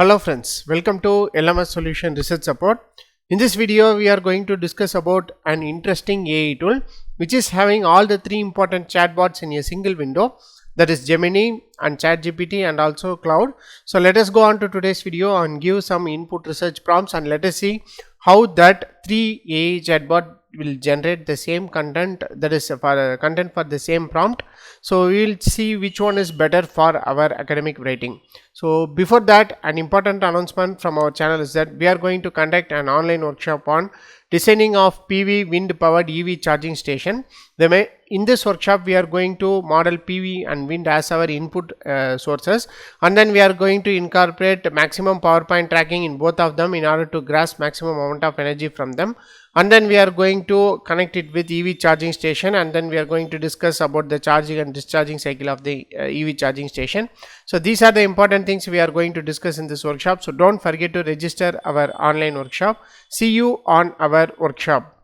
Hello friends, welcome to LMS Solution Research Support. In this video, we are going to discuss about an interesting AI tool which is having all the three important chatbots in a single window, that is Gemini and Chatgpt and also Claude. So let us go on to today's video and give some input research prompts and let us see how that three AI chatbot will generate the same content, that is for content for the same prompt. So we will see which one is better for our academic writing. So before that, an important announcement from our channel is that we are going to conduct an online workshop on designing of PV wind powered EV charging station. In this workshop we are going to model PV and wind as our input sources, and then we are going to incorporate maximum power point tracking in both of them in order to grasp maximum amount of energy from them, and then we are going to connect it with EV charging station, and then we are going to discuss about the charging and discharging cycle of the EV charging station. So these are the important things we are going to discuss in this workshop. So don't forget to register our online workshop. See you on our workshop.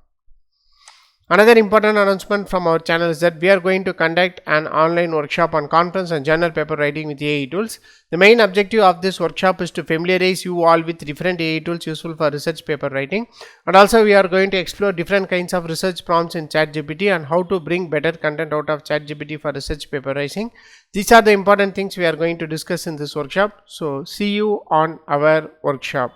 Another important announcement from our channel is that we are going to conduct an online workshop on conference and journal paper writing with AI tools. The main objective of this workshop is to familiarize you all with different AI tools useful for research paper writing, and also we are going to explore different kinds of research prompts in Chatgpt and how to bring better content out of Chatgpt for research paper writing. These are the important things we are going to discuss in this workshop. So see you on our workshop.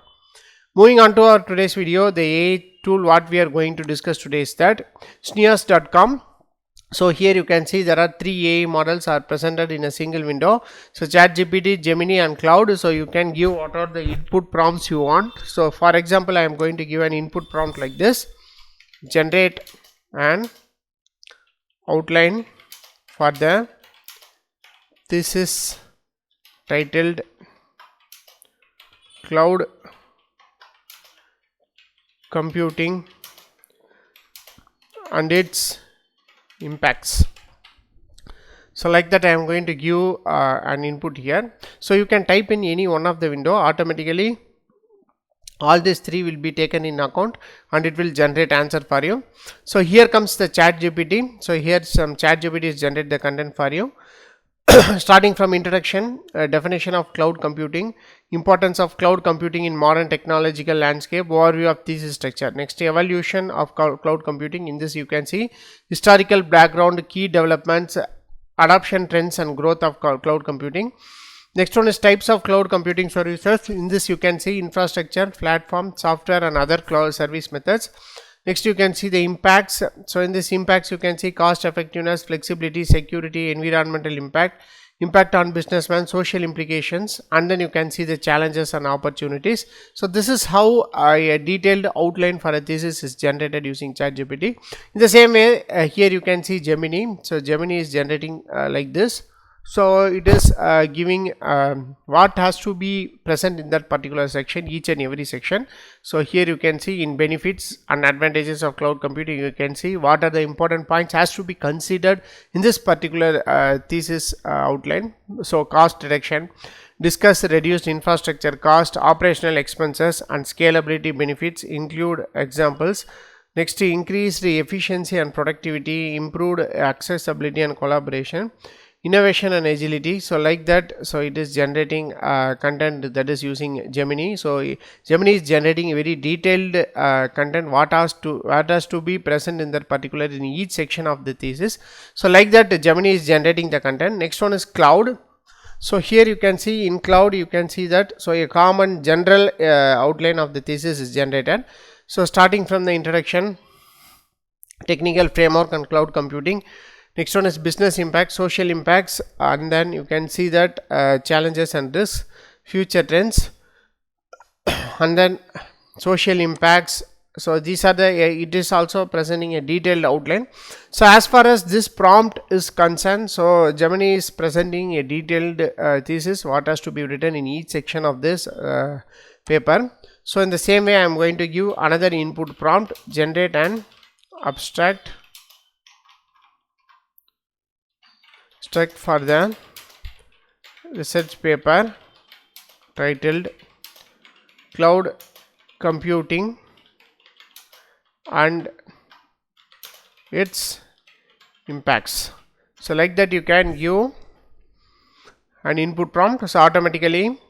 Moving on to our today's video, the AI tool what we are going to discuss today is that sneers.com. So here you can see there are three AI models are presented in a single window. So Chatgpt, Gemini and Claude. So you can give what are the input prompts you want. So for example, I am going to give an input prompt like this: generate an outline for the thesis titled Cloud Computing and its impacts. So like that I am going to give an input here. So you can type in any one of the window, automatically all these three will be taken in account and it will generate answer for you. So here comes the Chatgpt. So here some Chatgpt is generate the content for you. Starting from introduction, definition of cloud computing, importance of cloud computing in modern technological landscape, overview of thesis structure. Next, evaluation of cloud computing. In this you can see historical background, key developments, adoption trends and growth of cloud computing. Next one is types of cloud computing services. In this you can see infrastructure, platform, software and other cloud service methods. Next you can see the impacts. So in this impacts you can see cost effectiveness, flexibility, security, environmental impact, impact on businessman, social implications, and then you can see the challenges and opportunities. So this is how a detailed outline for a thesis is generated using Chatgpt. In the same way, here you can see Gemini. So Gemini is generating like this. So it is giving what has to be present in that particular section, each and every section. So here you can see in benefits and advantages of cloud computing, you can see what are the important points has to be considered in this particular thesis outline. So cost reduction, discuss reduced infrastructure cost, operational expenses and scalability benefits, include examples. Next, increased efficiency and productivity, improved accessibility and collaboration, innovation and agility. So like that, so it is generating content that is using Gemini. So Gemini is generating a very detailed content what has to be present in that particular in each section of the thesis. So like that, Gemini is generating the content. Next one is Claude. So here you can see in Claude you can see that so a common general outline of the thesis is generated. So starting from the introduction, technical framework and cloud computing. Next one is business impact, social impacts, and then you can see that challenges and risks, future trends, and then social impacts. So these are the it is also presenting a detailed outline. So as far as this prompt is concerned, so Gemini is presenting a detailed thesis what has to be written in each section of this paper. So in the same way I am going to give another input prompt: generate an abstract for the research paper titled Cloud Computing and its impacts. So like that you can give an input prompt. So automatically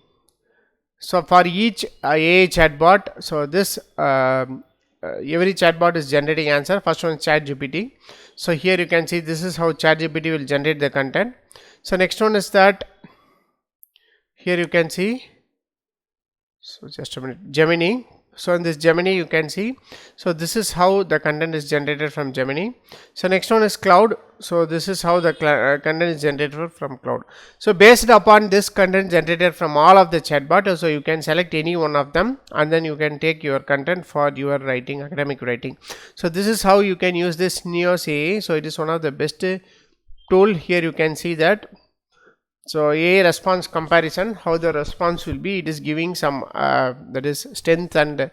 So for each AI chatbot, so this every chatbot is generating answer. First one is Chatgpt. So here you can see this is how Chatgpt will generate the content. So next one is that here you can see, so just a minute, Gemini. So in this Gemini you can see, so this is how the content is generated from Gemini. So next one is Claude. So this is how the content is generated from Claude. So based upon this content generated from all of the chatbot, so you can select any one of them and then you can take your content for your writing, academic writing. So this is how you can use this Neos AI. So it is one of the best tool. Here you can see that. So AI response comparison, how the response will be, it is giving some that is strength and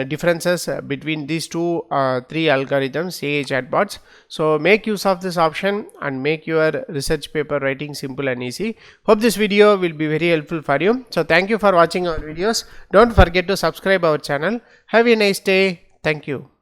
differences between these two three algorithms, AI chatbots. So make use of this option and make your research paper writing simple and easy. Hope this video will be very helpful for you. So thank you for watching our videos. Don't forget to subscribe our channel. Have a nice day. Thank you.